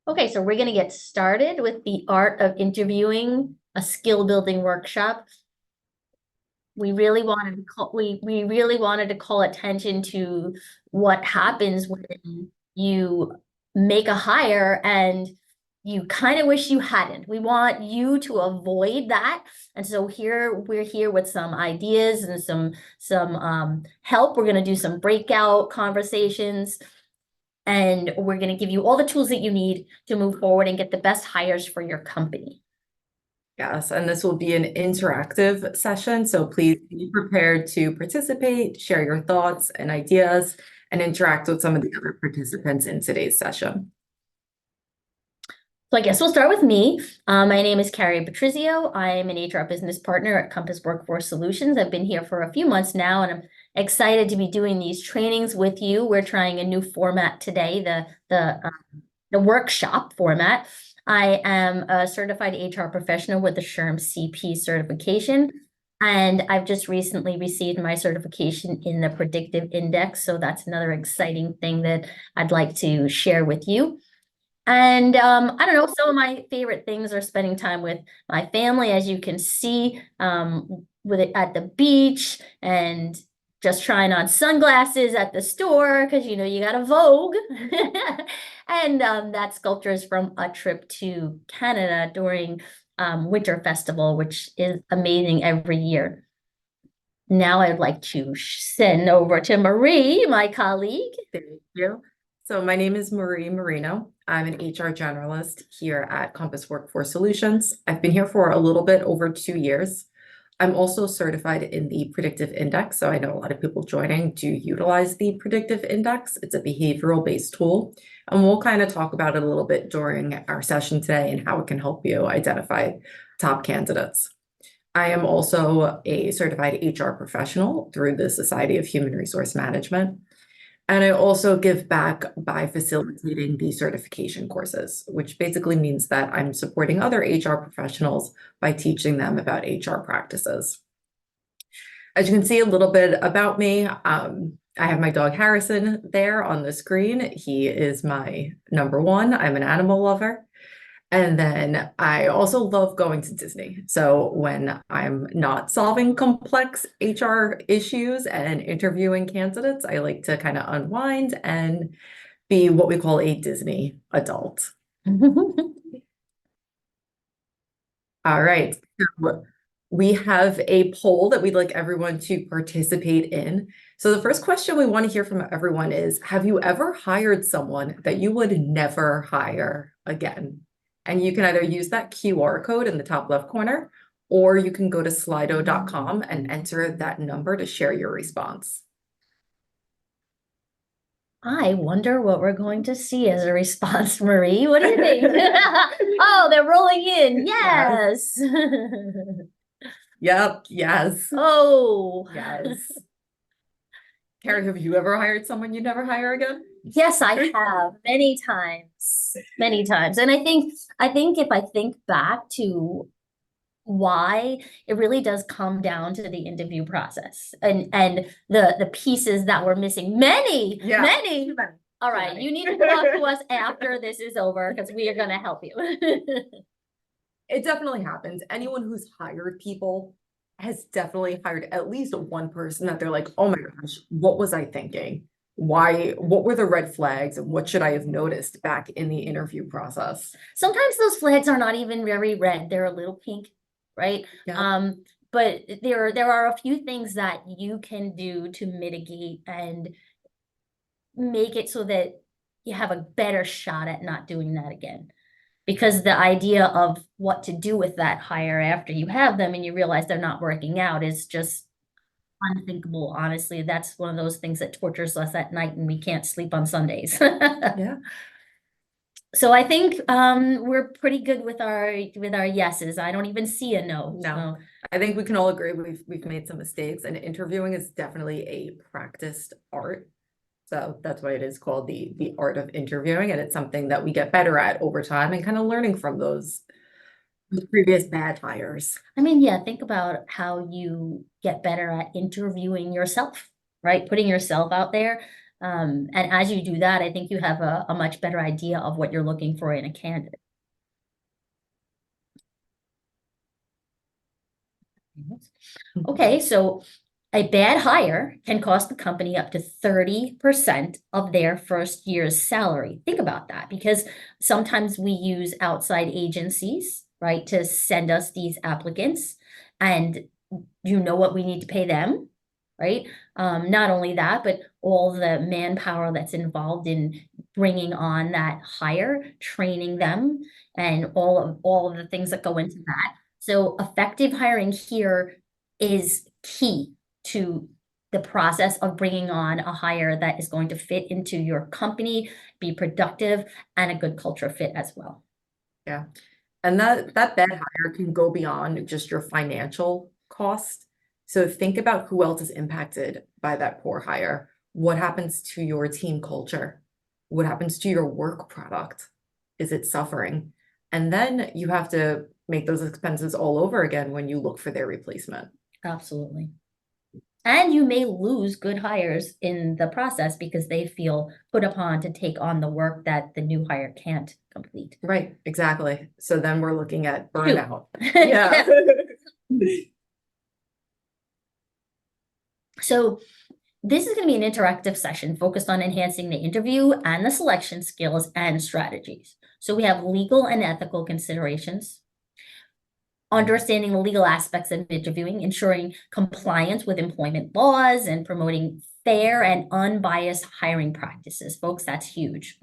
Okay, so we're going to get started with the art of interviewing, a skill building workshop. We really wanted to we really wanted to call attention to what happens when you make a hire and you kind of wish you hadn't. We want you to avoid that. And so we're here with some ideas and some help. We're going to do some breakout conversations. And we're going to give you all the tools that you need to move forward and get the best hires for your company. Yes, and this will be an interactive session, so please be prepared to participate, share your thoughts and ideas, and interact with some of the other participants in today's session. So I guess we'll start with me. My name is Carrie Patrizio. I am an HR business partner at Compass Workforce Solutions. I've been here for a few months now, and I'm excited to be doing these trainings with you. We're trying a new format today, the workshop format. I am a certified HR professional with the SHRM-CP certification, and I've just recently received my certification in the predictive index. So that's another exciting thing that I'd like to share with you. And I don't know, some of my favorite things are spending time with my family, as you can see, with it at the beach and just trying on sunglasses at the store because you know you got a Vogue. And that sculpture is from a trip to Canada during Winter Festival, which is amazing every year. Now I'd like to send over to Marie, my colleague. Thank you. So my name is Marie Mareno. I'm an HR generalist here at Compass Workforce Solutions. I've been here for a little bit over 2 years. I'm also certified in the predictive index. So I know a lot of people joining do utilize the predictive index. It's a behavioral based tool. And we'll kind of talk about it a little bit during our session today and how it can help you identify top candidates. I am also a certified HR professional through the Society of Human Resource Management. And I also give back by facilitating the certification courses, which basically means that I'm supporting other HR professionals by teaching them about HR practices. As you can see a little bit about me, I have my dog Harrison there on the screen. He is my number one. I'm an animal lover. And then I also love going to Disney. So when I'm not solving complex HR issues and interviewing candidates, I like to kind of unwind and be what we call a Disney adult. All right. So we have a poll that we'd like everyone to participate in. So the first question we want to hear from everyone is, have you ever hired someone that you would never hire again? And you can either use that QR code in the top left corner, or you can go to slido.com and enter that number to share your response. I wonder what we're going to see as a response, Marie. What do you think? Oh, they're rolling in. Yes. Yep. Yes. Oh. Yes. Carrie, have you ever hired someone you never hire again? Yes, I have many times, many times. And I think if I think back to why, it really does come down to the interview process and the pieces that were missing. Many. All right, you need to talk to us after this is over because we are going to help you. It definitely happens. Anyone who's hired people has definitely hired at least one person that they're like, oh my gosh, what was I thinking? What were the red flags and what should I have noticed back in the interview process? Sometimes those flags are not even very red. They're a little pink, right? Yeah. But there are a few things that you can do to mitigate and make it so that you have a better shot at not doing that again. Because the idea of what to do with that hire after you have them and you realize they're not working out is just unthinkable. Honestly, that's one of those things that tortures us at night and we can't sleep on Sundays. Yeah. So I think we're pretty good with our yeses. I don't even see a no. No, I think we can all agree we've made some mistakes, and interviewing is definitely a practiced art. So that's why it is called the art of interviewing, and it's something that we get better at over time and kind of learning from those previous bad hires. I mean, yeah, think about how you get better at interviewing yourself, right? Putting yourself out there. And as you do that, I think you have a much better idea of what you're looking for in a candidate. Okay, so a bad hire can cost the company up to 30% of their first year's salary. Think about that, because sometimes we use outside agencies, right, to send us these applicants, and you know what we need to pay them, right? Not only that, but all the manpower that's involved in bringing on that hire, training them, and all of the things that go into that. So effective hiring here is key to the process of bringing on a hire that is going to fit into your company, be productive, and a good culture fit as well. Yeah. And that bad hire can go beyond just your financial cost. So think about who else is impacted by that poor hire. What happens to your team culture? What happens to your work product? Is it suffering? And then you have to make those expenses all over again when you look for their replacement. Absolutely. And you may lose good hires in the process because they feel put upon to take on the work that the new hire can't complete. Right, exactly. So then we're looking at Shoot. burnout. Yeah. So this is going to be an interactive session focused on enhancing the interview and the selection skills and strategies. So we have legal and ethical considerations, understanding the legal aspects of interviewing, ensuring compliance with employment laws, and promoting fair and unbiased hiring practices. Folks, that's huge.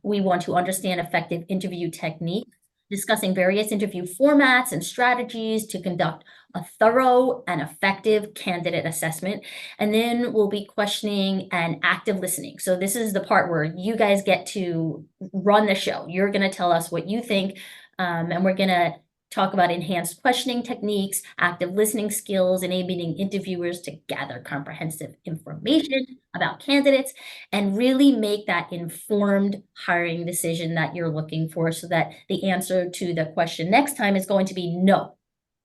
We want to understand effective interview techniques, discussing various interview formats and strategies to conduct a thorough and effective candidate assessment. And then we'll be questioning and active listening. So this is the part where you guys get to run the show. You're going to tell us what you think, and we're going to talk about enhanced questioning techniques, active listening skills, enabling interviewers to gather comprehensive information about candidates, and really make that informed hiring decision that you're looking for, so that the answer to the question next time is going to be no.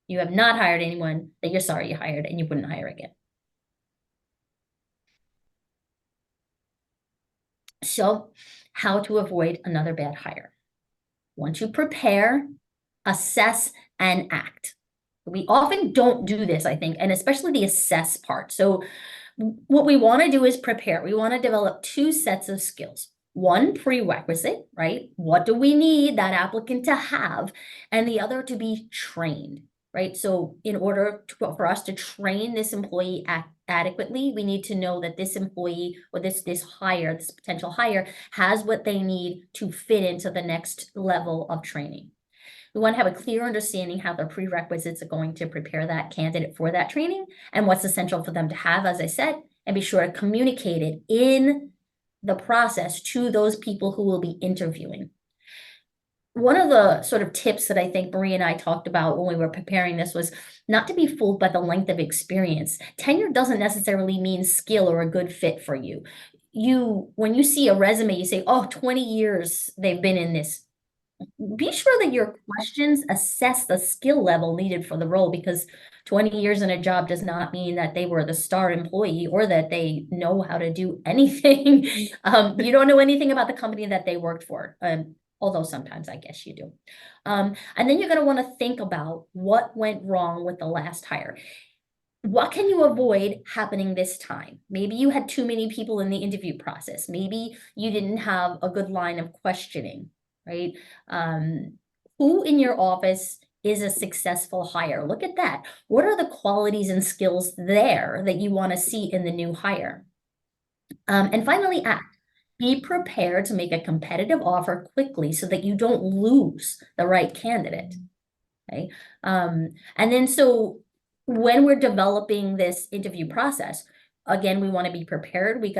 You have not hired anyone that you're sorry you hired and you wouldn't hire again. So, how to avoid another bad hire. Once you prepare, assess, and act. We often don't do this, I think, and especially the assess part. So what we want to do is prepare. We want to develop two sets of skills. One prerequisite, right? What do we need that applicant to have? And the other to be trained, right? So in order for us to train this employee adequately, we need to know that this employee or this potential hire has what they need to fit into the next level of training. We want to have a clear understanding how the prerequisites are going to prepare that candidate for that training and what's essential for them to have, as I said, and be sure to communicate it in the process to those people who will be interviewing. One of the sort of tips that I think Marie and I talked about when we were preparing this was not to be fooled by the length of experience. Tenure doesn't necessarily mean skill or a good fit for you. When you see a resume, you say, oh, 20 years they've been in this. Be sure that your questions assess the skill level needed for the role, because 20 years in a job does not mean that they were the star employee or that they know how to do anything. You don't know anything about the company that they worked for, although sometimes I guess you do. And then you're going to want to think about what went wrong with the last hire. What can you avoid happening this time? Maybe you had too many people in the interview process. Maybe you didn't have a good line of questioning. Right? Who in your office is a successful hire? Look at that. What are the qualities and skills there that you want to see in the new hire? And finally, act. Be prepared to make a competitive offer quickly so that you don't lose the right candidate. Okay. And then so when we're developing this interview process, again, we want to be prepared. We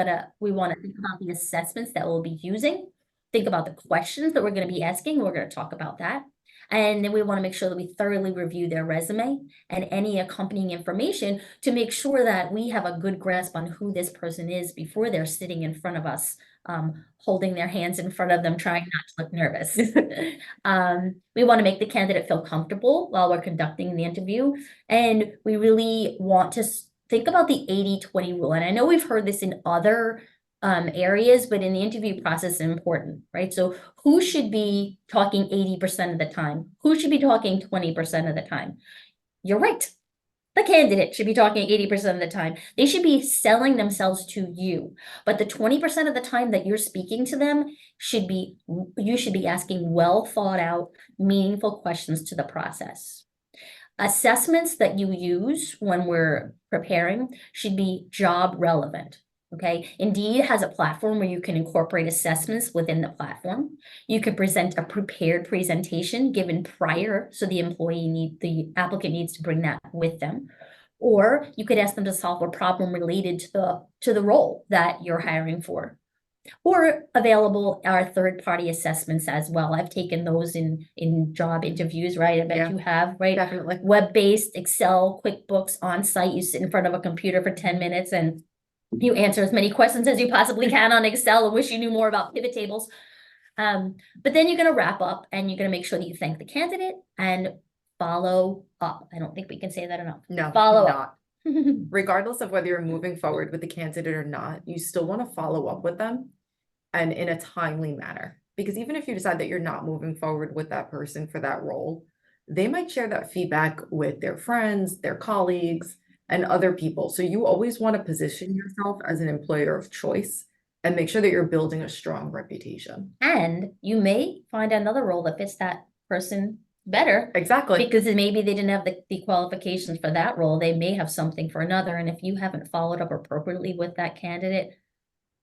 want to think about the assessments that we'll be using. Think about the questions that we're going to be asking. We're going to talk about that. And then we want to make sure that we thoroughly review their resume and any accompanying information to make sure that we have a good grasp on who this person is before they're sitting in front of us, holding their hands in front of them, trying not to look nervous. We want to make the candidate feel comfortable while we're conducting the interview. And we really want to think about the 80-20 rule. And I know we've heard this in other areas, but in the interview process is important, right? So who should be talking 80% of the time? Who should be talking 20% of the time? You're right. The candidate should be talking 80% of the time. They should be selling themselves to you. But the 20% of the time that you're speaking to them you should be asking well thought out, meaningful questions to the process. Assessments that you use when we're preparing should be job relevant. Okay, Indeed has a platform where you can incorporate assessments within the platform. You could present a prepared presentation given prior, so the applicant needs to bring that with them. Or you could ask them to solve a problem related to the role that you're hiring for. Or available are third-party assessments as well. I've taken those in job interviews, right? I bet Yeah, you have, right? definitely. Web-based, Excel, QuickBooks, on-site, you sit in front of a computer for 10 minutes and you answer as many questions as you possibly can on Excel and wish you knew more about pivot tables. But then you're gonna wrap up and you're gonna make sure that you thank the candidate and follow up. I don't think we can say that enough. No, Follow not. up. Regardless of whether you're moving forward with the candidate or not, you still want to follow up with them and in a timely manner. Because even if you decide that you're not moving forward with that person for that role, they might share that feedback with their friends, their colleagues, and other people. So you always want to position yourself as an employer of choice and make sure that you're building a strong reputation. And you may find another role that fits that person better. Exactly. Because maybe they didn't have the qualifications for that role. They may have something for another. And if you haven't followed up appropriately with that candidate,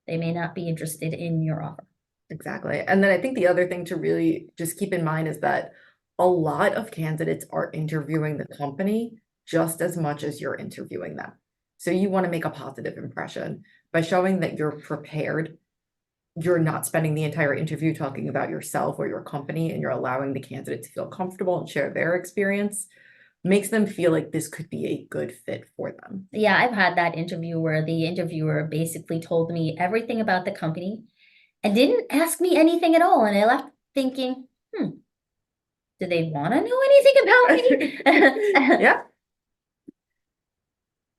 they may not be interested in your offer. Exactly. And then I think the other thing to really just keep in mind is that a lot of candidates are interviewing the company just as much as you're interviewing them. So you want to make a positive impression by showing that you're prepared. You're not spending the entire interview talking about yourself or your company, and you're allowing the candidate to feel comfortable and share their experience. Makes them feel like this could be a good fit for them. Yeah, I've had that interview where the interviewer basically told me everything about the company and didn't ask me anything at all. And I left thinking, do they want to know anything about me? Yeah,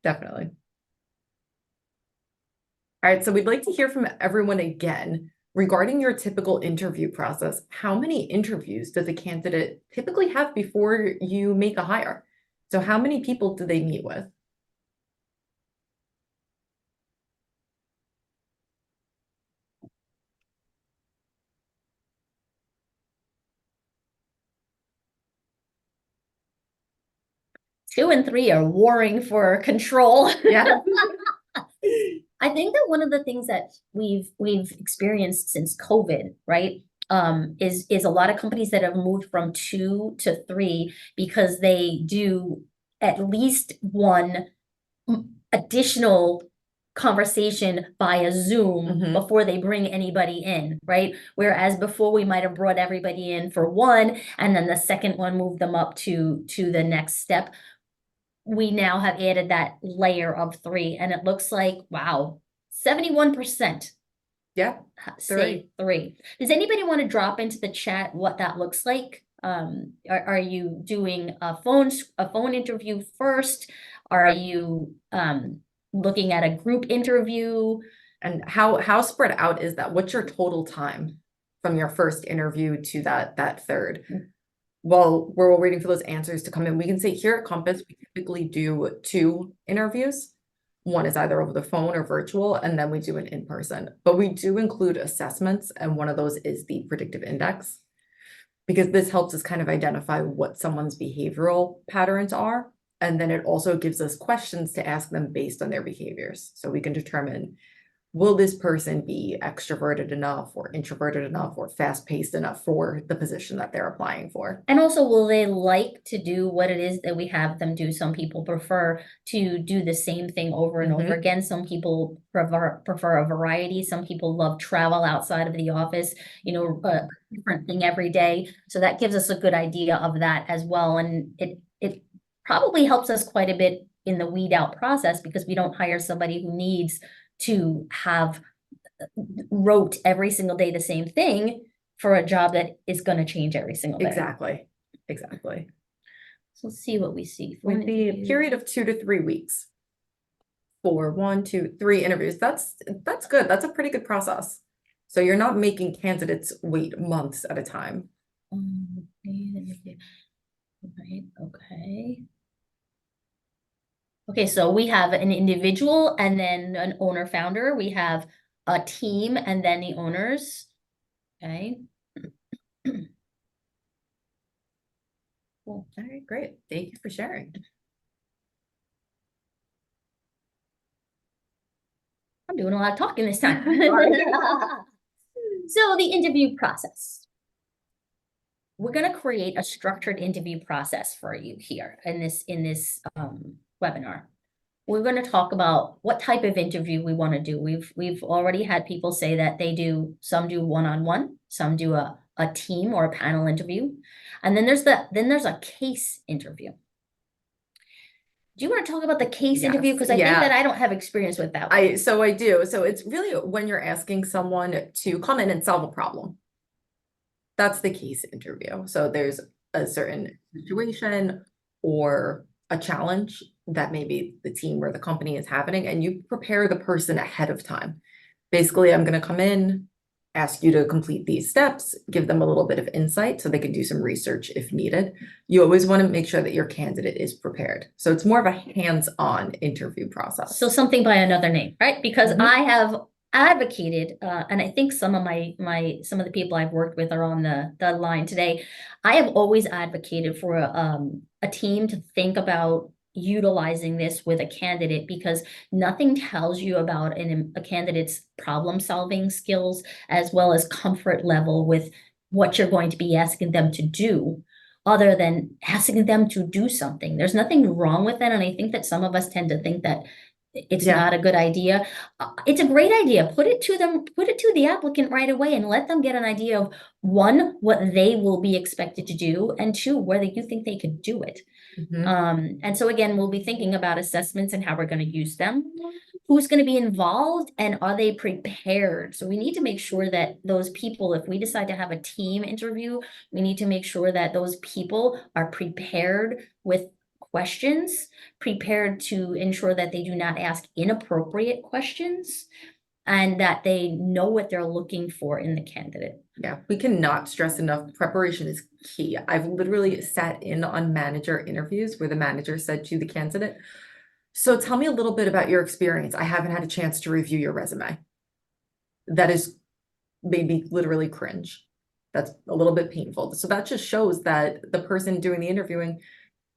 definitely. All right, so we'd like to hear from everyone again regarding your typical interview process. How many interviews does a candidate typically have before you make a hire? So how many people do they meet with? Two and three are warring for control. Yeah. I think that one of the things that we've experienced since COVID, right, is a lot of companies that have moved from 2 to 3 because they do at least one additional conversation via Zoom before they bring anybody in, right? Whereas before we might have brought everybody in for one, and then the second one moved them up to the next step. We now have added that layer of 3, and it looks like, wow, 71%. Yeah. Say 3. Does anybody want to drop into the chat what that looks like? Are you doing a phone interview first? Are you looking at a group interview? And how spread out is that? What's your total time from your first interview to that third? Well, we're waiting for those answers to come in. We can say here at Compass, we typically do 2 interviews. One is either over the phone or virtual, and then we do an in-person. But we do include assessments, and one of those is the predictive index, because this helps us kind of identify what someone's behavioral patterns are. And then it also gives us questions to ask them based on their behaviors. So we can determine, will this person be extroverted enough or introverted enough or fast-paced enough for the position that they're applying for? And also, will they like to do what it is that we have them do? Some people prefer to do the same thing over and over again. Some people prefer a variety. Some people love travel outside of the office, a different thing every day. So that gives us a good idea of that as well. And it probably helps us quite a bit in the weed out process, because we don't hire somebody who needs to have wrote every single day the same thing for a job that is going to change every single day. Exactly. So let's see what we see. With the period of 2 to 3 weeks. 4, 1, 2, 3 interviews. That's good. That's a pretty good process. So you're not making candidates wait months at a time. Right, okay. Okay, so we have an individual and then an owner founder. We have a team and then the owners. Okay. Cool. All right, great. Thank you for sharing. I'm doing a lot of talking this time. Sorry. So the interview process. We're going to create a structured interview process for you here in this webinar. We're going to talk about what type of interview we want to do. We've already had people say that some do one-on-one, some do a team or a panel interview, and then there's a case interview. Do you want to talk about the case interview? Because I think that I don't have experience with that one. So I do. So it's really when you're asking someone to come in and solve a problem. That's the case interview. So there's a certain situation or a challenge that maybe the team or the company is happening, and you prepare the person ahead of time. Basically, I'm going to come in, ask you to complete these steps, give them a little bit of insight so they can do some research if needed. You always want to make sure that your candidate is prepared. So it's more of a hands-on interview process. So something by another name, right? Because I have advocated, and I think some of the people I've worked with are on the line today. I have always advocated for a team to think about utilizing this with a candidate, because nothing tells you about a candidate's problem solving skills as well as comfort level with what you're going to be asking them to do, other than asking them to do something. There's nothing wrong with that, and I think that some of us tend to think that it's not a good idea. It's a great idea. Put it to the applicant right away and let them get an idea of, one, what they will be expected to do, and two, whether you think they could do it. And so again, we'll be thinking about assessments and how we're going to use them. Who's going to be involved and are they prepared? So we need to make sure that those people, if we decide to have a team interview, we need to make sure that those people are prepared with questions, prepared to ensure that they do not ask inappropriate questions, and that they know what they're looking for in the candidate. Yeah, we cannot stress enough. Preparation is key. I've literally sat in on manager interviews where the manager said to the candidate, "So tell me a little bit about your experience. I haven't had a chance to review your resume." That is made me literally cringe. That's a little bit painful. So that just shows that the person doing the interviewing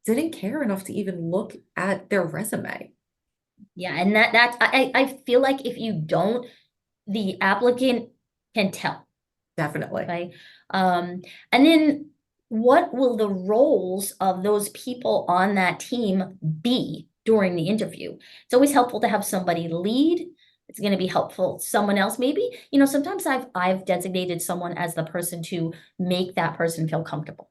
didn't care enough to even look at their resume. Yeah, and I feel like if you don't, the applicant can tell. Definitely. Okay. And then what will the roles of those people on that team be during the interview? It's always helpful to have somebody lead. It's going to be helpful. Someone else, maybe, sometimes I've designated someone as the person to make that person feel comfortable,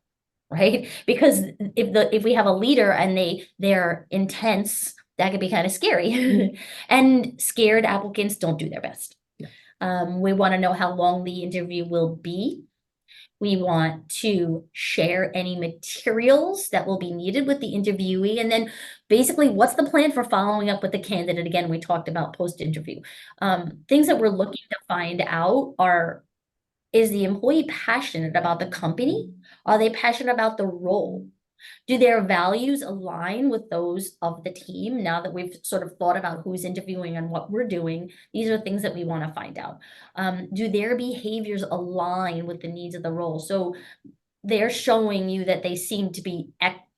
right? Because if we have a leader and they're intense, that could be kind of scary. And scared applicants don't do their best. We want to know how long the interview will be. We want to share any materials that will be needed with the interviewee. And then basically, what's the plan for following up with the candidate? Again, we talked about post-interview. Things that we're looking to find out are, is the employee passionate about the company? Are they passionate about the role? Do their values align with those of the team? Now that we've sort of thought about who's interviewing and what we're doing, these are things that we want to find out. Do their behaviors align with the needs of the role? So they're showing you that they seem to be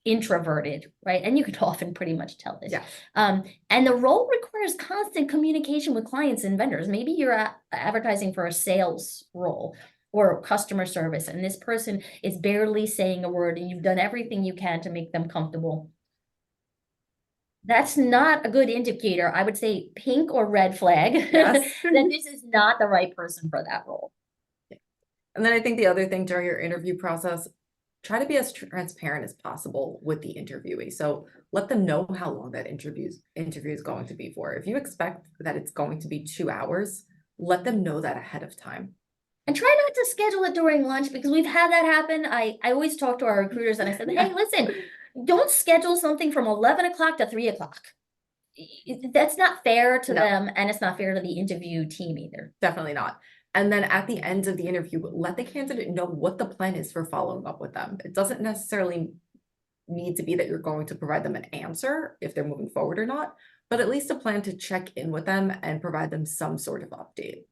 introverted, right? And you can often pretty much tell this. And the role requires constant communication with clients and vendors. Maybe you're advertising for a sales role or customer service, and this person is barely saying a word, and you've done everything you can to make them comfortable. That's not a good indicator. I would say pink or red flag that this is not the right person for that role. And then I think the other thing during your interview process, try to be as transparent as possible with the interviewee. So let them know how long that interview is going to be for. If you expect that it's going to be 2 hours, let them know that ahead of time. And try not to schedule it during lunch, because we've had that happen. I always talk to our recruiters and I said, hey, listen, don't schedule something from 11 o'clock to 3 o'clock. That's not fair to No. them, and it's not fair to the interview team either. Definitely not. And then at the end of the interview, let the candidate know what the plan is for following up with them. It doesn't necessarily need to be that you're going to provide them an answer if they're moving forward or not, but at least a plan to check in with them and provide them some sort of update.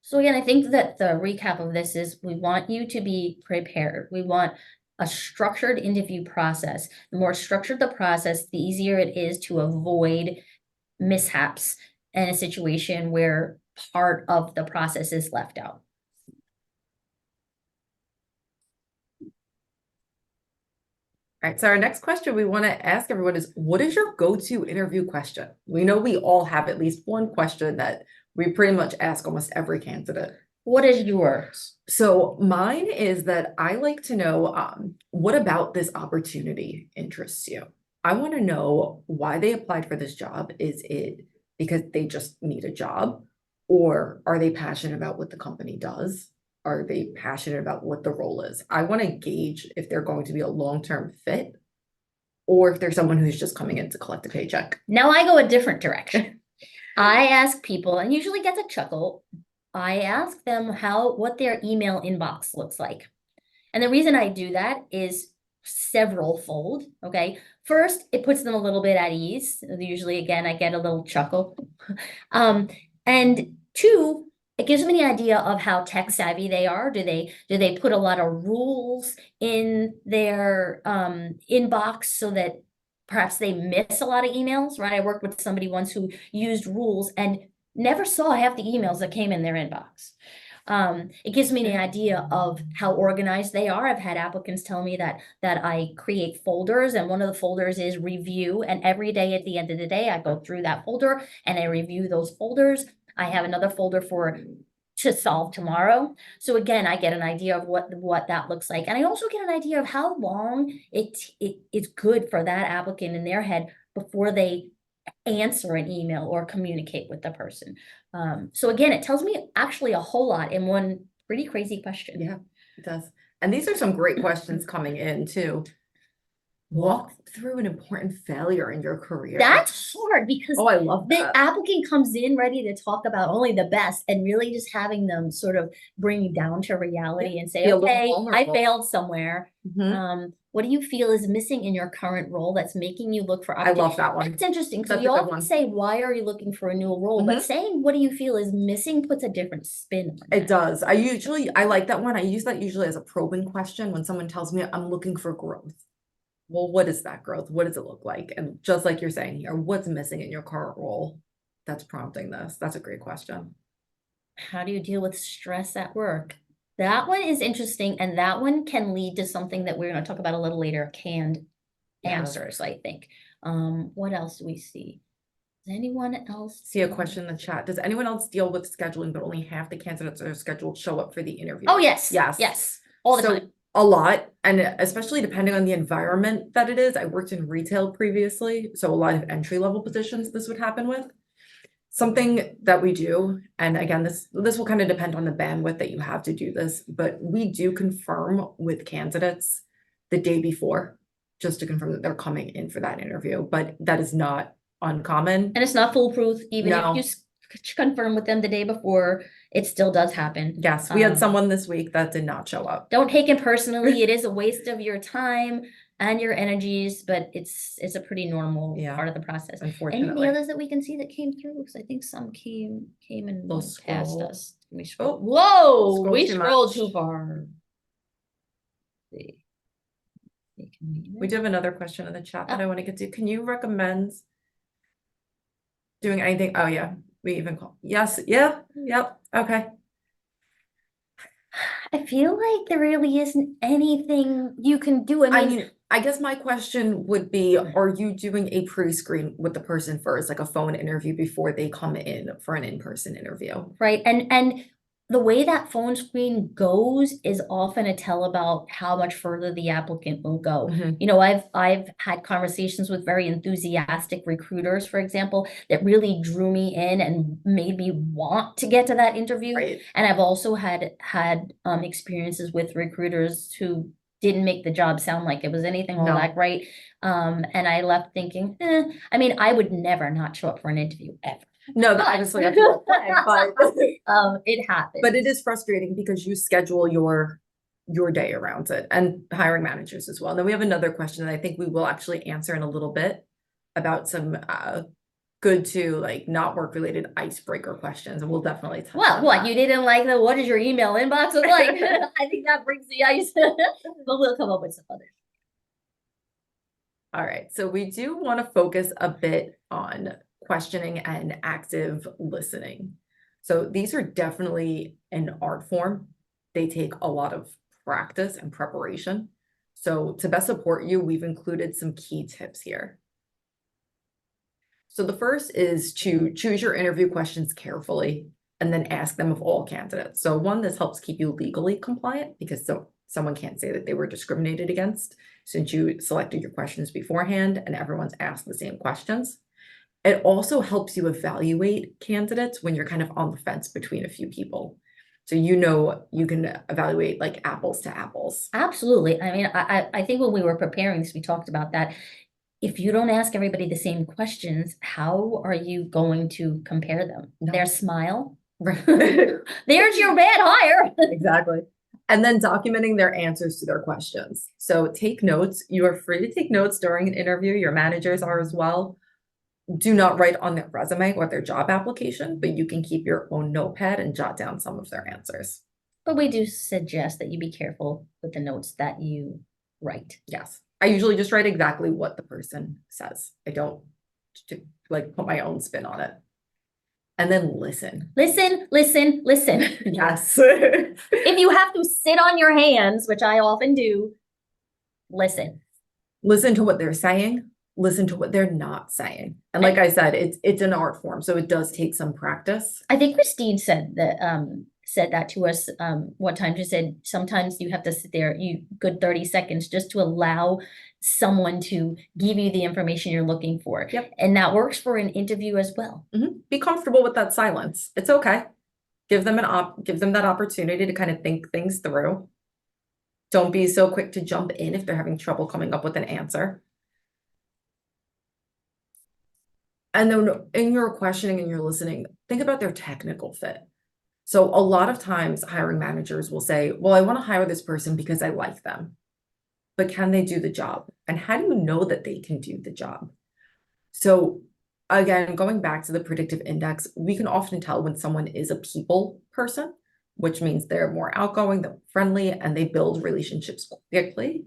So again, I think that the recap of this is we want you to be prepared. We want a structured interview process. The more structured the process, the easier it is to avoid mishaps in a situation where part of the process is left out. All right, so our next question we want to ask everyone is, what is your go-to interview question? We know we all have at least one question that we pretty much ask almost every candidate. What is yours? So mine is that I like to know, what about this opportunity interests you? I want to know why they applied for this job. Is it because they just need a job? Or are they passionate about what the company does? Are they passionate about what the role is? I want to gauge if they're going to be a long-term fit or if they're someone who's just coming in to collect a paycheck. Now I go a different direction. I ask people, and usually get a chuckle, I ask them what their email inbox looks like. And the reason I do that is several fold, okay? First, it puts them a little bit at ease. Usually, again, I get a little chuckle. And two, it gives me an idea of how tech savvy they are. Do they put a lot of rules in their inbox so that perhaps they miss a lot of emails, right? I worked with somebody once who used rules and never saw half the emails that came in their inbox. It gives me an idea of how organized they are. I've had applicants tell me that I create folders, and one of the folders is review. And every day at the end of the day, I go through that folder and I review those folders. I have another folder to solve tomorrow. So again, I get an idea of what that looks like. And I also get an idea of how long it's good for that applicant in their head before they answer an email or communicate with the person. So again, it tells me actually a whole lot in one pretty crazy question. Yeah, it does. And these are some great questions coming in too. Walk through an important failure in your career. That's hard because I love the that. applicant comes in ready to talk about only the best, and really just having them sort of bring you down to reality and say, okay, I failed somewhere. What do you feel is missing in your current role that's making you look for I love that one. It's interesting because we often say, why are you looking for a new role? But saying, what do you feel is missing puts a different spin on it. It does. I like that one. I use that usually as a probing question when someone tells me I'm looking for growth. Well, what is that growth? What does it look like? And just like you're saying here, what's missing in your current role that's prompting this? That's a great question. How do you deal with stress at work? That one is interesting, and that one can lead to something that we're going to talk about a little later, canned answers, I think. What else do we see? Does anyone else see a question in the chat? Does anyone else deal with scheduling, but only half the candidates are scheduled show up for the interview? Oh, yes. Yes. Yes. All the time. A lot, and especially depending on the environment that it is. I worked in retail previously, so a lot of entry-level positions this would happen with. Something that we do, and again, this will kind of depend on the bandwidth that you have to do this, but we do confirm with candidates the day before, just to confirm that they're coming in for that interview, but that is not uncommon. And it's not foolproof, even if you confirm with them the day before, it still does happen. Yes, we had someone this week that did not show up. Don't take it personally. It is a waste of your time and your energies, but it's a pretty normal part of the process. Unfortunately. Any of the others that we can see that came through? Because I think some came and passed us. We scrolled. Whoa! We scrolled too far. We do have another question in the chat that I want to get to. Can you recommend doing anything? Oh yeah, we even call. Yes, yeah, yep, okay. I feel like there really isn't anything you can do. I mean, I guess my question would be, are you doing a pre-screen with the person first, like a phone interview before they come in for an in-person interview? Right. And the way that phone screen goes is often a tell about how much further the applicant will go. You know, I've had conversations with very enthusiastic recruiters, for example, that really drew me in and made me want to get to that interview. And I've also had experiences with recruiters who didn't make the job sound like it was anything all No. that great. And I left thinking, I mean, I would never not show up for an interview ever. No, obviously that's not planned, but It happens. but it is frustrating because you schedule your day around it, and hiring managers as well. And then we have another question that I think we will actually answer in a little bit about some good to like not work related icebreaker questions, and we'll definitely touch Well, on what, that. you didn't like the, what is your email inbox look like? I think that brings the ice, but we'll come up with some others. All right, so we do want to focus a bit on questioning and active listening. So these are definitely an art form. They take a lot of practice and preparation. So to best support you, we've included some key tips here. So the first is to choose your interview questions carefully and then ask them of all candidates. So one, this helps keep you legally compliant because someone can't say that they were discriminated against since you selected your questions beforehand and everyone's asked the same questions. It also helps you evaluate candidates when you're kind of on the fence between a few people. So you know you can evaluate like apples to apples. Absolutely. I mean, I think when we were preparing this, we talked about that. If you don't ask everybody the same questions, how are you going to compare them? No. Their smile? Right. There's your bad hire. Exactly. And then documenting their answers to their questions. So take notes. You are free to take notes during an interview. Your managers are as well. Do not write on their resume or their job application, but you can keep your own notepad and jot down some of their answers. But we do suggest that you be careful with the notes that you write. Yes. I usually just write exactly what the person says. I don't like put my own spin on it. And then listen. Listen, listen, listen. Yes. If you have to sit on your hands, which I often do, listen. Listen to what they're saying. Listen to what they're not saying. And like I said, it's an art form, so it does take some practice. I think Christine said that to us one time. She said sometimes you have to sit there good 30 seconds just to allow someone to give you the information you're looking for. Yep. And that works for an interview as well. Be comfortable with that silence. It's okay. Give them that opportunity to kind of think things through. Don't be so quick to jump in if they're having trouble coming up with an answer. And then in your questioning and your listening, think about their technical fit. So a lot of times hiring managers will say, well, I want to hire this person because I like them, but can they do the job? And how do you know that they can do the job? So again, going back to the predictive index, we can often tell when someone is a people person, which means they're more outgoing, they're friendly, and they build relationships quickly.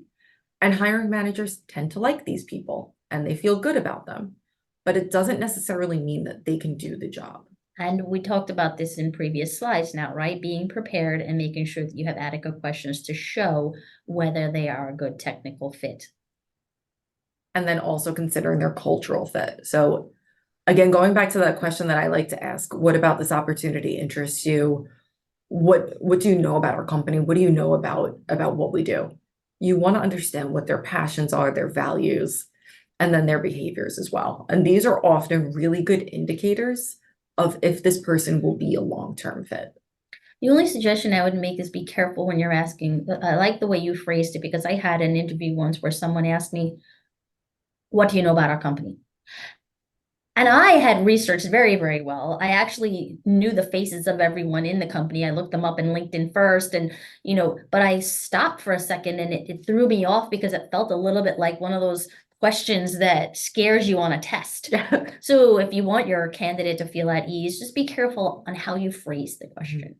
And hiring managers tend to like these people and they feel good about them, but it doesn't necessarily mean that they can do the job. And we talked about this in previous slides now, right? Being prepared and making sure that you have adequate questions to show whether they are a good technical fit. And then also considering their cultural fit. So again, going back to that question that I like to ask, what about this opportunity interests you? What do you know about our company? What do you know about what we do? You want to understand what their passions are, their values, and then their behaviors as well. And these are often really good indicators of if this person will be a long-term fit. The only suggestion I would make is be careful when you're asking. I like the way you phrased it because I had an interview once where someone asked me, what do you know about our company? And I had researched very, very well. I actually knew the faces of everyone in the company. I looked them up in LinkedIn first and, but I stopped for a second and it threw me off because it felt a little bit like one of those questions that scares you on a test. So if you want your candidate to feel at ease, just be careful on how you phrase the question.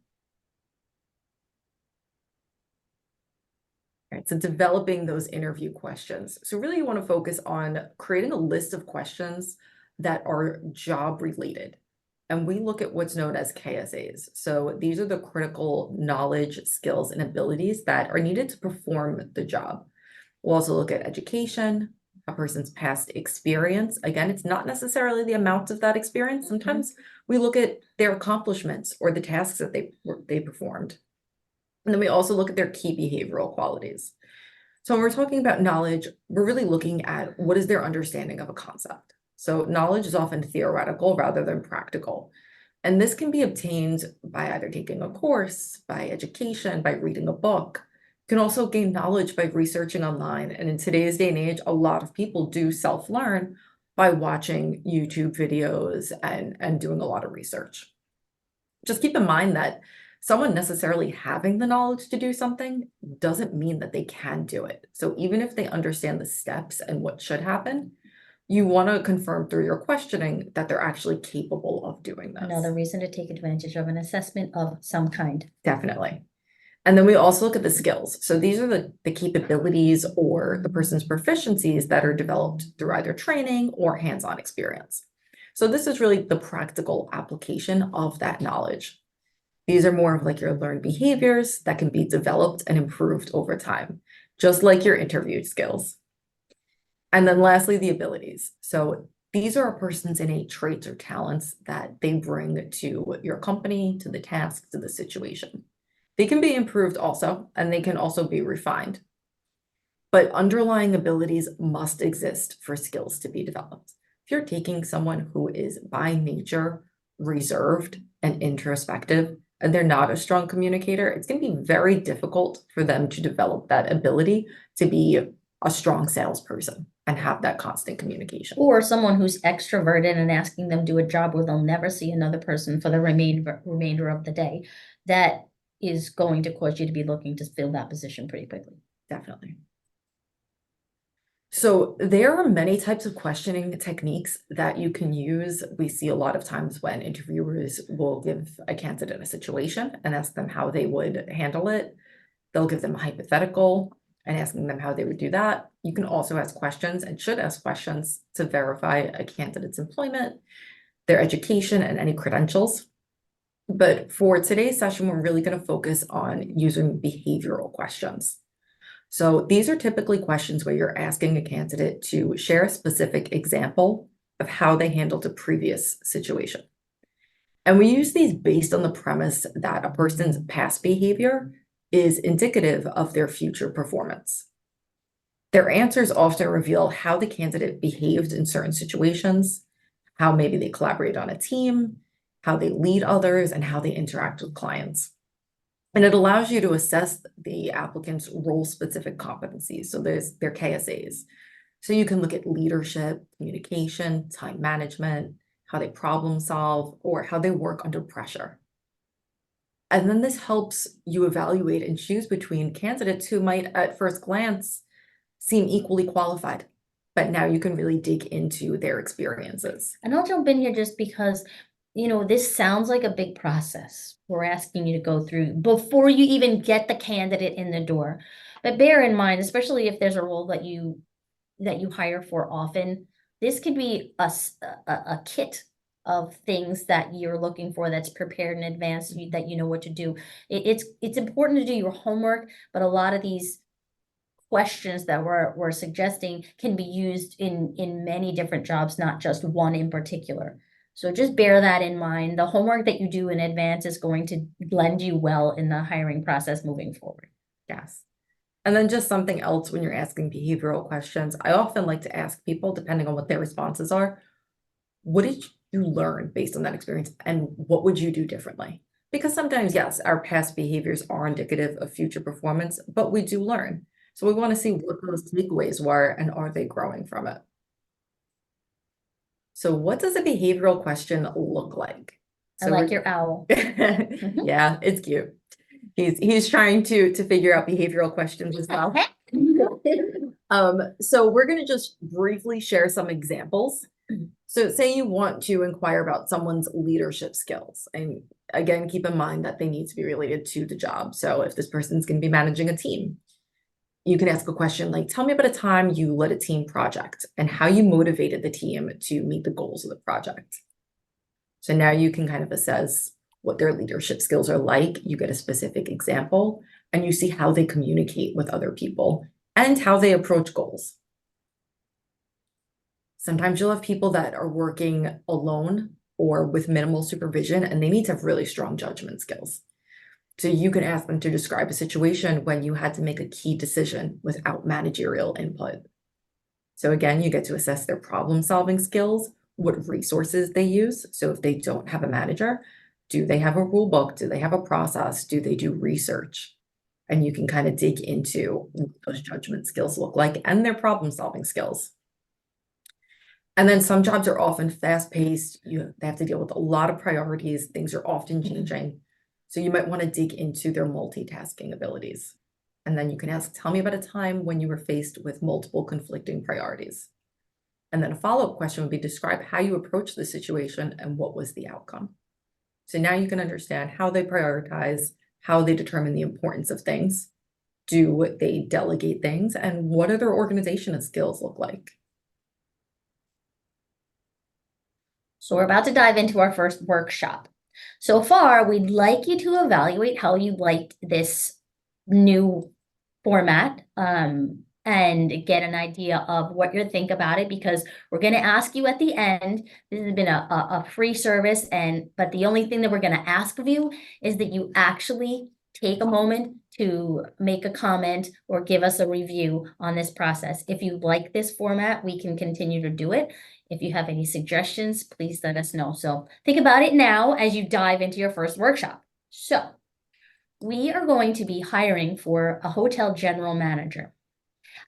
All right, so developing those interview questions. So really you want to focus on creating a list of questions that are job related. And we look at what's known as KSAs. So these are the critical knowledge, skills, and abilities that are needed to perform the job. We'll also look at education, a person's past experience. Again, it's not necessarily the amount of that experience. Sometimes we look at their accomplishments or the tasks that they performed. And then we also look at their key behavioral qualities. So when we're talking about knowledge, we're really looking at what is their understanding of a concept. So knowledge is often theoretical rather than practical. And this can be obtained by either taking a course, by education, by reading a book. can also gain knowledge by researching online. And in today's day and age, a lot of people do self-learn by watching YouTube videos and doing a lot of research. Just keep in mind that someone necessarily having the knowledge to do something doesn't mean that they can do it. So even if they understand the steps and what should happen, you want to confirm through your questioning that they're actually capable of doing this. Another reason to take advantage of an assessment of some kind. Definitely. And then we also look at the skills. So these are the capabilities or the person's proficiencies that are developed through either training or hands-on experience. So this is really the practical application of that knowledge. These are more of like your learned behaviors that can be developed and improved over time, just like your interview skills. And then lastly, the abilities. So these are a person's innate traits or talents that they bring to your company, to the task, to the situation. They can be improved also, and they can also be refined. But underlying abilities must exist for skills to be developed. If you're taking someone who is by nature reserved and introspective, and they're not a strong communicator, it's going to be very difficult for them to develop that ability to be a strong salesperson and have that constant communication. Or someone who's extroverted and asking them to do a job where they'll never see another person for the remainder of the day. That is going to cause you to be looking to fill that position pretty quickly. Definitely. So there are many types of questioning techniques that you can use. We see a lot of times when interviewers will give a candidate a situation and ask them how they would handle it. They'll give them a hypothetical and asking them how they would do that. You can also ask questions and should ask questions to verify a candidate's employment, their education, and any credentials. But for today's session, we're really going to focus on using behavioral questions. So these are typically questions where you're asking a candidate to share a specific example of how they handled a previous situation. And we use these based on the premise that a person's past behavior is indicative of their future performance. Their answers often reveal how the candidate behaved in certain situations, how maybe they collaborate on a team, how they lead others, and how they interact with clients. And it allows you to assess the applicant's role-specific competencies. So there's their KSAs. So you can look at leadership, communication, time management, how they problem solve, or how they work under pressure. And then this helps you evaluate and choose between candidates who might at first glance seem equally qualified, but now you can really dig into their experiences. And I'll jump in here just because, this sounds like a big process we're asking you to go through before you even get the candidate in the door. But bear in mind, especially if there's a role that you hire for often, this could be a kit of things that you're looking for that's prepared in advance, that you know what to do. It's important to do your homework, but a lot of these questions that we're suggesting can be used in many different jobs, not just one in particular. So just bear that in mind. The homework that you do in advance is going to blend you well in the hiring process moving forward. Yes. And then just something else when you're asking behavioral questions, I often like to ask people, depending on what their responses are, what did you learn based on that experience and what would you do differently? Because sometimes, yes, our past behaviors are indicative of future performance, but we do learn. So we want to see what those takeaways were and are they growing from it? So what does a behavioral question look like? I like your owl. Yeah, it's cute. He's trying to figure out behavioral questions as well. So we're going to just briefly share some examples. So say you want to inquire about someone's leadership skills. And again, keep in mind that they need to be related to the job. So if this person's going to be managing a team, you can ask a question like, tell me about a time you led a team project and how you motivated the team to meet the goals of the project. So now you can kind of assess what their leadership skills are like. You get a specific example and you see how they communicate with other people and how they approach goals. Sometimes you'll have people that are working alone or with minimal supervision, and they need to have really strong judgment skills. So you can ask them to describe a situation when you had to make a key decision without managerial input. So again, you get to assess their problem-solving skills, what resources they use. So if they don't have a manager, do they have a rule book? Do they have a process? Do they do research? And you can kind of dig into what those judgment skills look like and their problem-solving skills. And then some jobs are often fast-paced. They have to deal with a lot of priorities. Things are often changing. So you might want to dig into their multitasking abilities. And then you can ask, tell me about a time when you were faced with multiple conflicting priorities. And then a follow-up question would be, describe how you approached the situation and what was the outcome. So now you can understand how they prioritize, how they determine the importance of things, do they delegate things, and what do their organizational skills look like? So we're about to dive into our first workshop. So far, we'd like you to evaluate how you liked this new format and get an idea of what you think about it, because we're going to ask you at the end. This has been a free service, but the only thing that we're going to ask of you is that you actually take a moment to make a comment or give us a review on this process. If you like this format, we can continue to do it. If you have any suggestions, please let us know. So think about it now as you dive into your first workshop. So we are going to be hiring for a hotel general manager,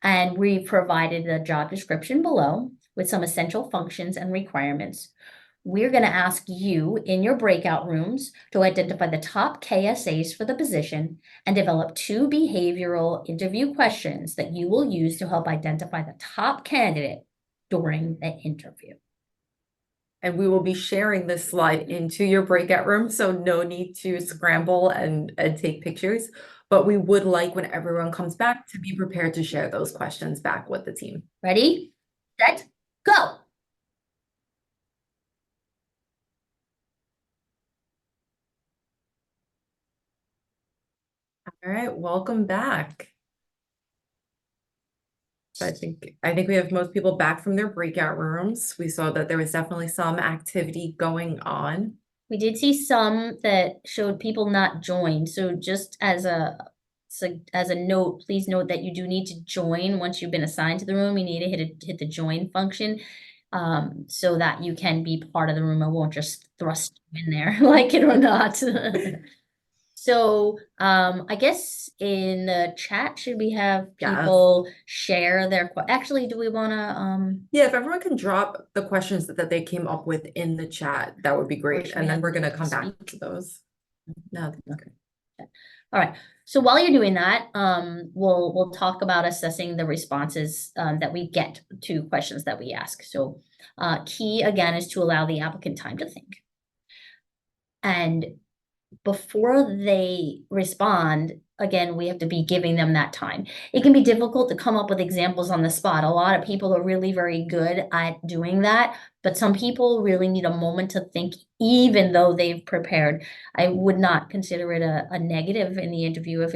and we provided a job description below with some essential functions and requirements. We're going to ask you in your breakout rooms to identify the top KSAs for the position and develop 2 behavioral interview questions that you will use to help identify the top candidate during the interview. And we will be sharing this slide into your breakout room, so no need to scramble and take pictures. But we would like, when everyone comes back, to be prepared to share those questions back with the team. Ready, set, go. All right, welcome back. So I think we have most people back from their breakout rooms. We saw that there was definitely some activity going on. We did see some that showed people not joined. So just as a note, please note that you do need to join once you've been assigned to the room. You need to hit the join function so that you can be part of the room. I won't just thrust you in there, like it or not. So I guess in the chat, should we have people share their actually, do we want to Yeah, if everyone can drop the questions that they came up with in the chat, that would be great. And then we're going to come back to those. No, okay. All right. So while you're doing that, we'll talk about assessing the responses that we get to questions that we ask. So key again is to allow the applicant time to think. And before they respond, again, we have to be giving them that time. It can be difficult to come up with examples on the spot. A lot of people are really very good at doing that, but some people really need a moment to think, even though they've prepared. I would not consider it a negative in the interview if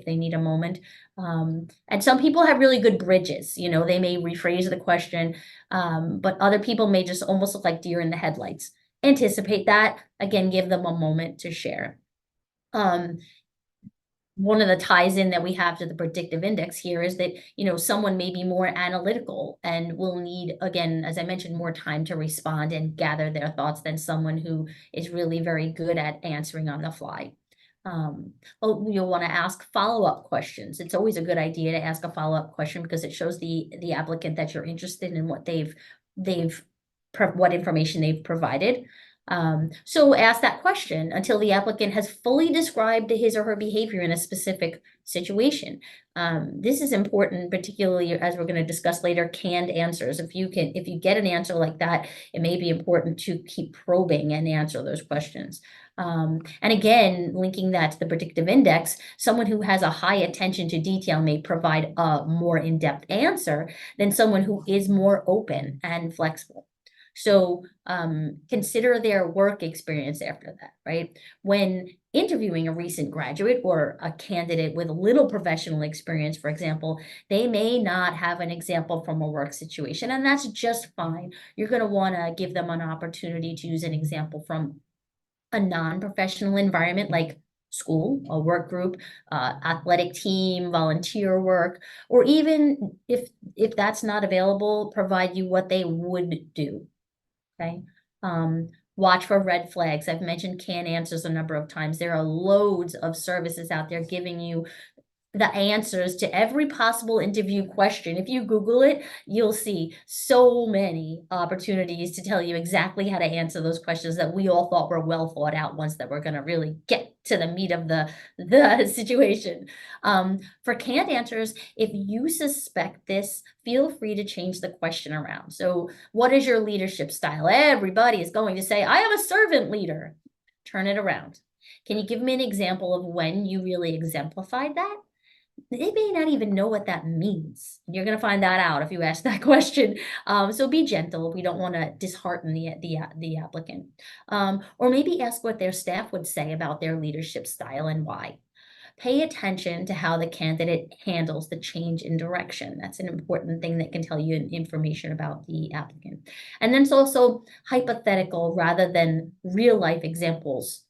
they need a moment. And some people have really good bridges. You know, they may rephrase the question, but other people may just almost look like deer in the headlights. Anticipate that. Again, give them a moment to share. One of the ties in that we have to the predictive index here is that, you know, someone may be more analytical and will need, again, as I mentioned, more time to respond and gather their thoughts than someone who is really very good at answering on the fly. You'll want to ask follow-up questions. It's always a good idea to ask a follow-up question because it shows the applicant that you're interested in what what information they've provided. So ask that question until the applicant has fully described his or her behavior in a specific situation. This is important, particularly as we're going to discuss later, canned answers. If you get an answer like that, it may be important to keep probing and answer those questions. And again, linking that to the predictive index, someone who has a high attention to detail may provide a more in-depth answer than someone who is more open and flexible. So consider their work experience after that, right? When interviewing a recent graduate or a candidate with little professional experience, for example, they may not have an example from a work situation, and that's just fine. You're going to want to give them an opportunity to use an example from a non-professional environment like school, a work group, athletic team, volunteer work, or even if that's not available, provide you what they would do. Okay. Watch for red flags. I've mentioned canned answers a number of times. There are loads of services out there giving you the answers to every possible interview question. If you Google it, you'll see so many opportunities to tell you exactly how to answer those questions that we all thought were well thought out ones that we're going to really get to the meat of the situation. For canned answers, if you suspect this, feel free to change the question around. So what is your leadership style? Everybody is going to say, I am a servant leader. Turn it around. Can you give me an example of when you really exemplified that? They may not even know what that means. You're going to find that out if you ask that question. So be gentle. We don't want to dishearten the applicant. Or maybe ask what their staff would say about their leadership style and why. Pay attention to how the candidate handles the change in direction. That's an important thing that can tell you information about the applicant. And then it's also hypothetical rather than real life examples.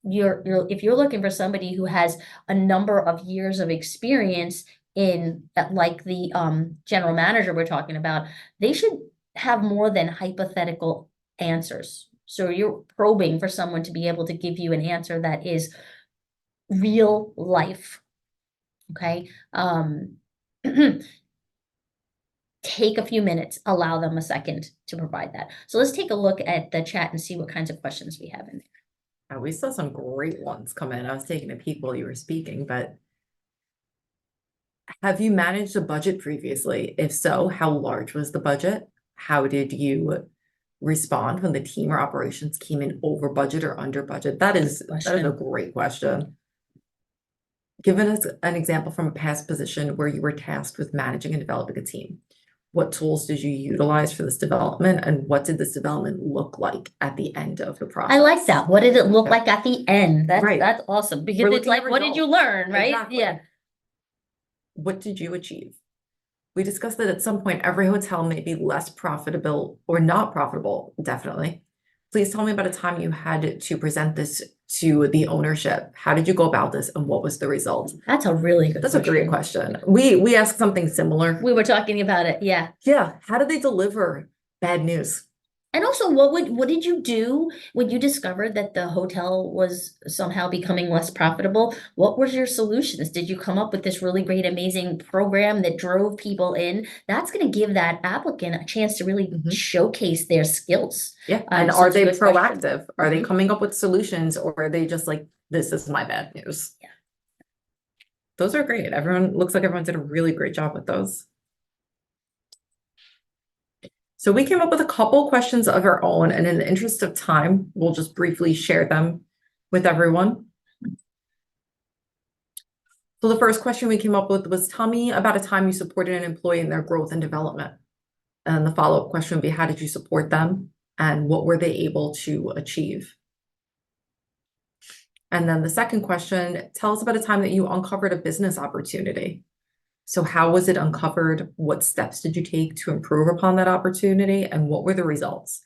If you're looking for somebody who has a number of years of experience in like the general manager we're talking about, they should have more than hypothetical answers. So you're probing for someone to be able to give you an answer that is real life. Okay. Take a few minutes, allow them a second to provide that. So let's take a look at the chat and see what kinds of questions we have in there. We saw some great ones come in. I was taking a peek while you were speaking, but have you managed a budget previously? If so, how large was the budget? How did you respond when the team or operations came in over budget or under budget? That is a great question. Given us an example from a past position where you were tasked with managing and developing a team. What tools did you utilize for this development, and what did this development look like at the end of the process? I like that. What did it look like at the end? That's awesome, because We're it's like, what did you learn, right? Exactly. Yeah. What did you achieve? We discussed that at some point, every hotel may be less profitable or not profitable, definitely. Please tell me about a time you had to present this to the ownership. How did you go about this, and what was the result? That's a really good That's a great question. We asked something similar. We were talking about it, yeah. Yeah. How did they deliver bad news? And also, what did you do when you discovered that the hotel was somehow becoming less profitable? What were your solutions? Did you come up with this really great, amazing program that drove people in? That's going to give that applicant a chance to really showcase their skills. Yeah. And are they proactive? Are they coming up with solutions, or are they just like, this is my bad news? Yeah. Those are great. Looks like everyone did a really great job with those. So we came up with a couple questions of our own, and in the interest of time, we'll just briefly share them with everyone. So the first question we came up with was, tell me about a time you supported an employee in their growth and development. And the follow-up question would be, how did you support them, and what were they able to achieve? And then the second question, tell us about a time that you uncovered a business opportunity. So how was it uncovered? What steps did you take to improve upon that opportunity? And what were the results?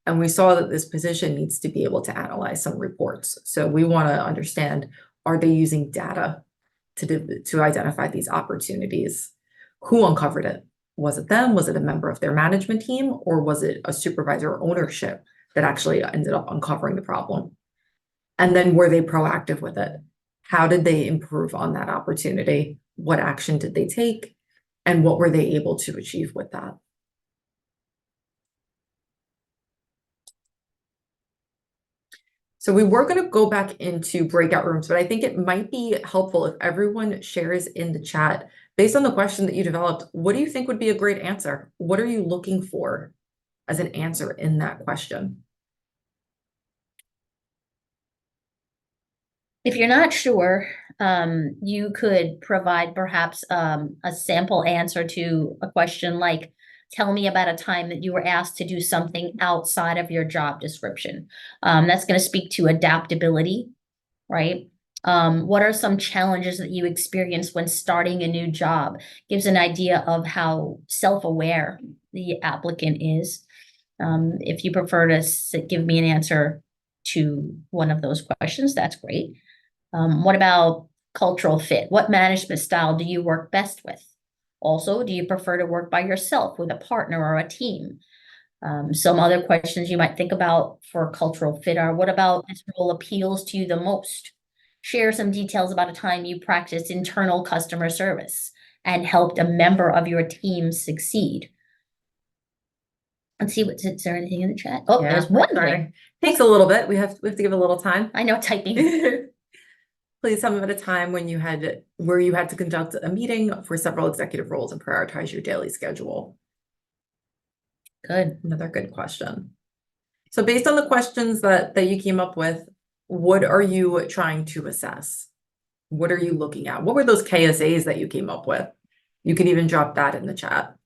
And we saw that this position needs to be able to analyze some reports. So we want to understand, are they using data to identify these opportunities? Who uncovered it? Was it them? Was it a member of their management team? Or was it a supervisor or ownership that actually ended up uncovering the problem? And then were they proactive with it? How did they improve on that opportunity? What action did they take? And what were they able to achieve with that? So we were going to go back into breakout rooms, but I think it might be helpful if everyone shares in the chat, based on the question that you developed, what do you think would be a great answer? What are you looking for as an answer in that question? If you're not sure, you could provide perhaps a sample answer to a question like, tell me about a time that you were asked to do something outside of your job description. That's going to speak to adaptability, right? What are some challenges that you experienced when starting a new job? Gives an idea of how self-aware the applicant is. If you prefer to give me an answer to one of those questions, that's great. What about cultural fit? What management style do you work best with? Also, do you prefer to work by yourself, with a partner, or a team? Some other questions you might think about for cultural fit are, what about this role appeals to you the most? Share some details about a time you practiced internal customer service and helped a member of your team succeed. Let's see, is there anything in the chat? Oh, Yeah, there's we're one starting. thing. Takes a little bit. We have to give a little time. I know, typing. Please tell me about a time when you had to conduct a meeting for several executive roles and prioritize your daily schedule. Good. Another good question. So based on the questions that you came up with, what are you trying to assess? What are you looking at? What were those KSAs that you came up with? You can even drop that in the chat.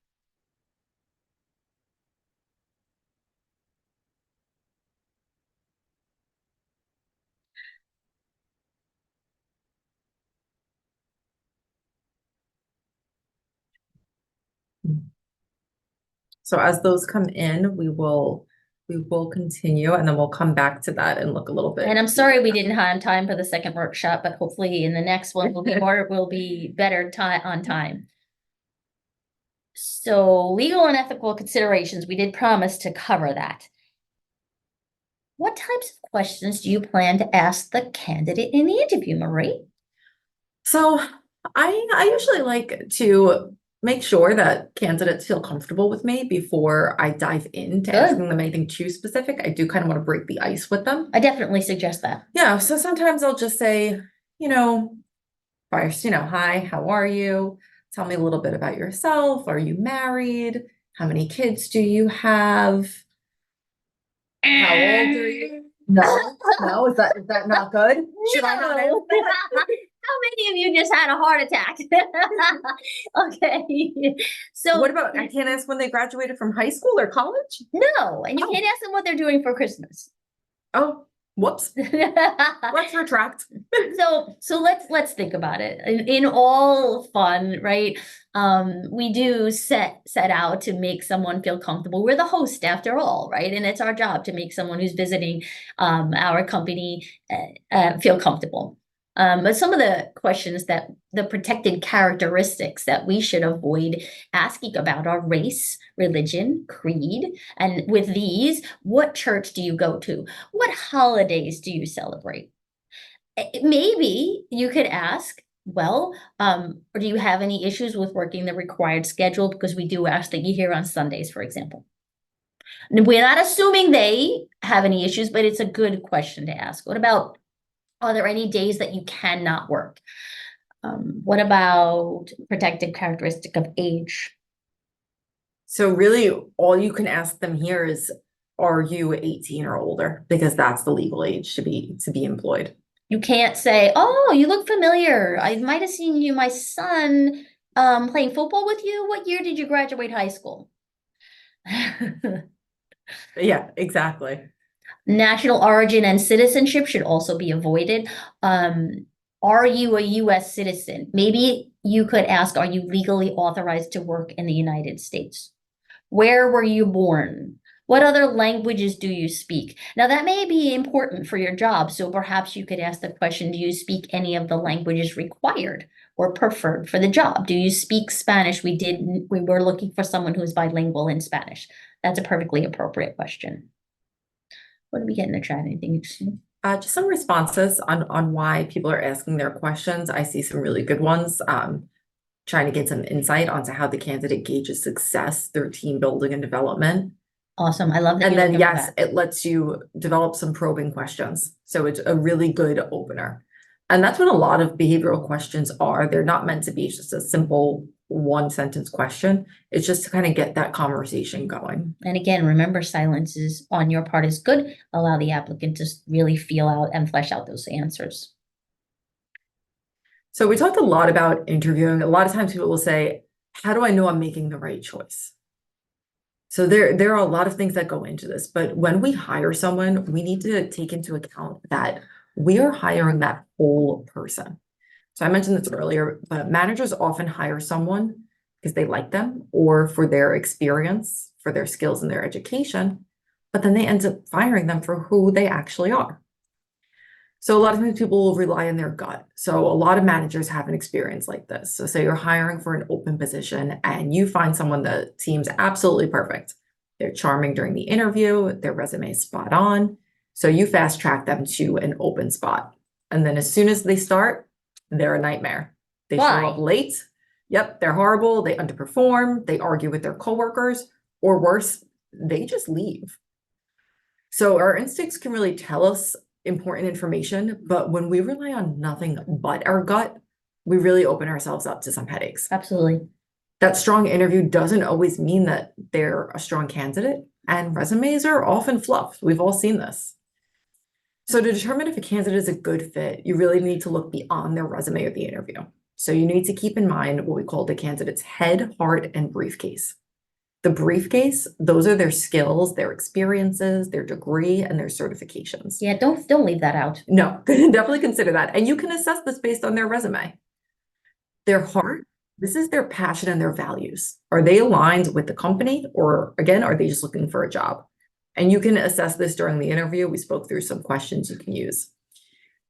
So as those come in, we will continue, and then we'll come back to that and look a little bit. And I'm sorry we didn't have time for the second workshop, but hopefully in the next one will be better on time. So legal and ethical considerations, we did promise to cover that. What types of questions do you plan to ask the candidate in the interview, Marie? So I usually like to make sure that candidates feel comfortable with me before I dive into asking them anything too specific. I do kind of want to break the ice with them. I definitely suggest that. Yeah, so sometimes I'll just say, first, hi, how are you? Tell me a little bit about yourself. Are you married? How many kids do you have? How old are you? No, is that not good? Should I not ask that? How many of you just had a heart attack? Okay. So what about, I can't ask when they graduated from high school or college? No, and you can't ask them what they're doing for Christmas. Oh, whoops. Let's retract. So let's think about it. In all fun, right? We do set out to make someone feel comfortable. We're the host after all, right? And it's our job to make someone who's visiting our company feel comfortable. But some of the questions that the protected characteristics that we should avoid asking about are race, religion, creed. And with these, what church do you go to? What holidays do you celebrate? Maybe you could ask, well, or do you have any issues with working the required schedule? Because we do ask that you here on Sundays, for example. We're not assuming they have any issues, but it's a good question to ask. What about, are there any days that you cannot work? What about protected characteristic of age? So really, all you can ask them here is, are you 18 or older? Because that's the legal age to be employed. You can't say, oh, you look familiar. I might have seen my son playing football with you. What year did you graduate high school? Yeah, exactly. National origin and citizenship should also be avoided. Are you a US citizen? Maybe you could ask, are you legally authorized to work in the United States? Where were you born? What other languages do you speak? Now, that may be important for your job, so perhaps you could ask the question, do you speak any of the languages required or preferred for the job? Do you speak Spanish? We were looking for someone who's bilingual in Spanish. That's a perfectly appropriate question. What did we get in the chat? Anything interesting? Just some responses on why people are asking their questions. I see some really good ones. Trying to get some insight onto how the candidate gauges success through team building and development. Awesome. I love that. And then, yes, it lets you develop some probing questions. So it's a really good opener. And that's what a lot of behavioral questions are. They're not meant to be just a simple one sentence question. It's just to kind of get that conversation going. And again, remember, silence is on your part is good. Allow the applicant to really feel out and flesh out those answers. So we talked a lot about interviewing. A lot of times people will say, how do I know I'm making the right choice? So there are a lot of things that go into this, but when we hire someone, we need to take into account that we are hiring that whole person. So I mentioned this earlier, but managers often hire someone because they like them or for their experience, for their skills and their education, but then they end up firing them for who they actually are. So a lot of times people will rely on their gut. So a lot of managers have an experience like this. So say you're hiring for an open position and you find someone that seems absolutely perfect. They're charming during the interview, their resume is spot on. So you fast track them to an open spot. And then as soon as they start, they're a nightmare. They show up Why? late. Yep, they're horrible. They underperform. They argue with their coworkers, or worse, they just leave. So our instincts can really tell us important information, but when we rely on nothing but our gut, we really open ourselves up to some headaches. Absolutely. That strong interview doesn't always mean that they're a strong candidate, and resumes are often fluff. We've all seen this. So to determine if a candidate is a good fit, you really need to look beyond their resume or the interview. So you need to keep in mind what we call the candidate's head, heart, and briefcase. The briefcase, those are their skills, their experiences, their degree, and their certifications. Yeah, don't leave that out. No, definitely consider that. And you can assess this based on their resume. Their heart, this is their passion and their values. Are they aligned with the company, or again, are they just looking for a job? And you can assess this during the interview. We spoke through some questions you can use.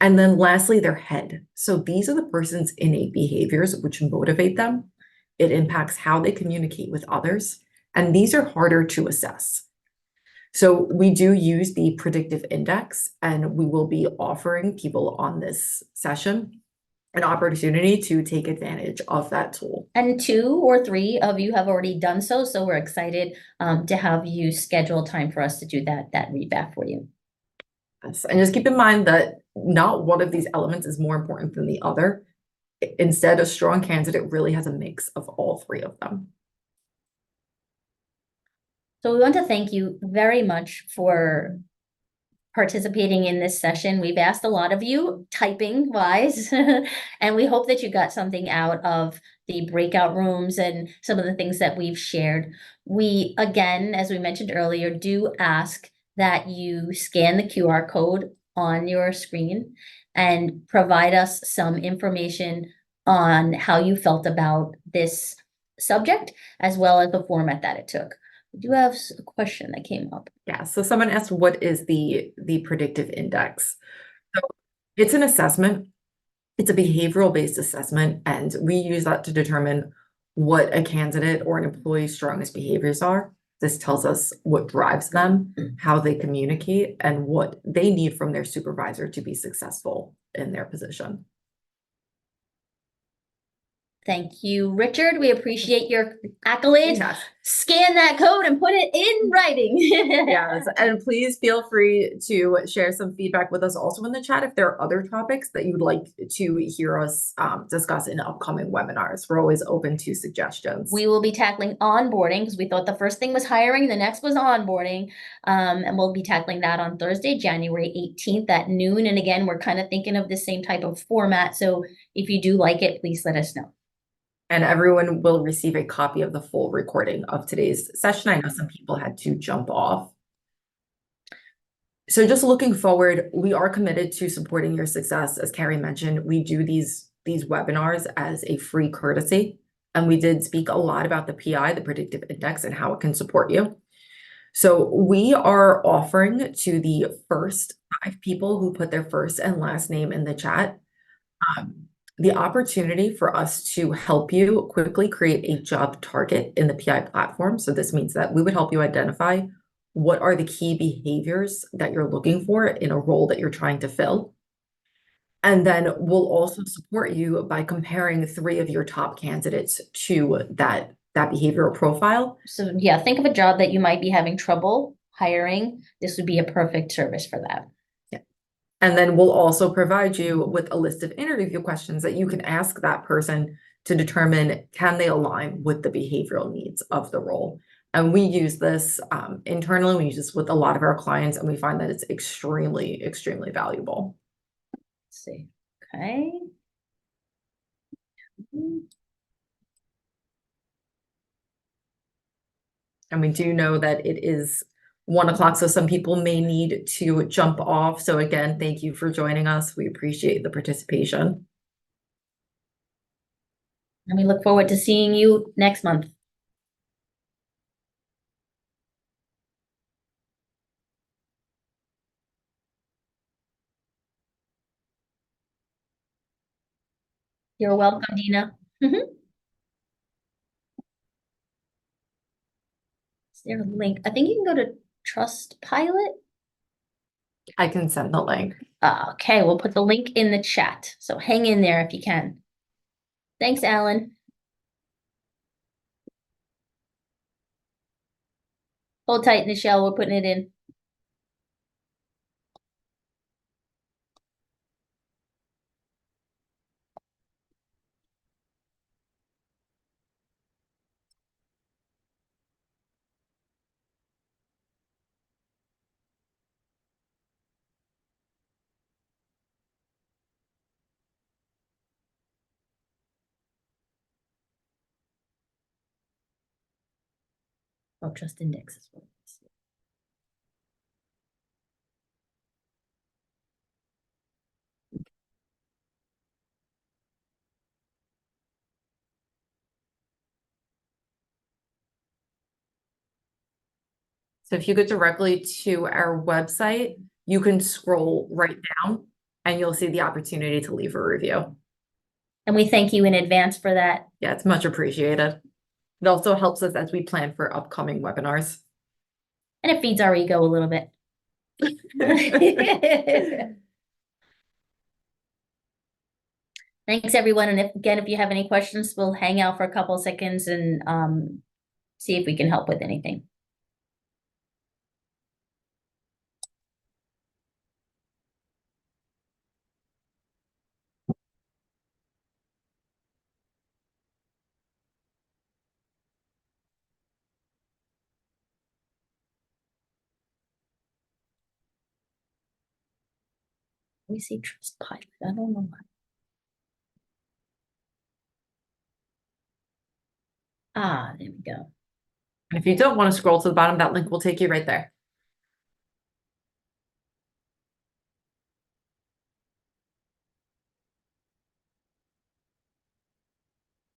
And then lastly, their head. So these are the person's innate behaviors which motivate them. It impacts how they communicate with others. And these are harder to assess. So we do use the predictive index, and we will be offering people on this session an opportunity to take advantage of that tool. And 2 or 3 of you have already done so, so we're excited to have you schedule time for us to do that readback for you. Yes. And just keep in mind that not one of these elements is more important than the other. Instead, a strong candidate really has a mix of all 3 of them. So we want to thank you very much for participating in this session. We've asked a lot of you, typing wise, and we hope that you got something out of the breakout rooms and some of the things that we've shared. We, again, as we mentioned earlier, do ask that you scan the QR code on your screen and provide us some information on how you felt about this subject, as well as the format that it took. We do have a question that came up. Yeah, so someone asked, what is the predictive index? So it's an assessment. It's a behavioral-based assessment, and we use that to determine what a candidate or an employee's strongest behaviors are. This tells us what drives them, how they communicate, and what they need from their supervisor to be successful in their position. Thank you, Richard. We appreciate your accolades. Yes. Scan that code and put it in writing. Yes, and please feel free to share some feedback with us also in the chat if there are other topics that you'd like to hear us discuss in upcoming webinars. We're always open to suggestions. We will be tackling onboarding because we thought the first thing was hiring, the next was onboarding. And we'll be tackling that on Thursday, January 18th at noon. And again, we're kind of thinking of the same type of format. So if you do like it, please let us know. And everyone will receive a copy of the full recording of today's session. I know some people had to jump off. So just looking forward, we are committed to supporting your success. As Carrie mentioned, we do these webinars as a free courtesy. And we did speak a lot about the PI, the predictive index, and how it can support you. So we are offering to the first 5 people who put their first and last name in the chat, the opportunity for us to help you quickly create a job target in the PI platform. So this means that we would help you identify what are the key behaviors that you're looking for in a role that you're trying to fill. And then we'll also support you by comparing 3 of your top candidates to that behavioral profile. So yeah, think of a job that you might be having trouble hiring. This would be a perfect service for that. And then we'll also provide you with a list of interview questions that you can ask that person to determine, can they align with the behavioral needs of the role? And we use this internally, we use this with a lot of our clients, and we find that it's extremely, extremely valuable. Let's see, okay. And we do know that it is 1 o'clock, so some people may need to jump off. So again, thank you for joining us. We appreciate the participation. And we look forward to seeing you next month. You're welcome, Dina. Is there a link? I think you can go to Trustpilot. I can send the link. Okay, we'll put the link in the chat, so hang in there if you can. Thanks, Alan. Hold tight, Nichelle, we're putting it in. Oh, trust index as well. So if you go directly to our website, you can scroll right down and you'll see the opportunity to leave a review. And we thank you in advance for that. Yeah, it's much appreciated. It also helps us as we plan for upcoming webinars. And it feeds our ego a little bit. Thanks, everyone. And if you have any questions, we'll hang out for a couple of seconds and see if we can help with anything. We see trust pilot. I don't know why. Ah, there we go. If you don't want to scroll to the bottom, that link will take you right there.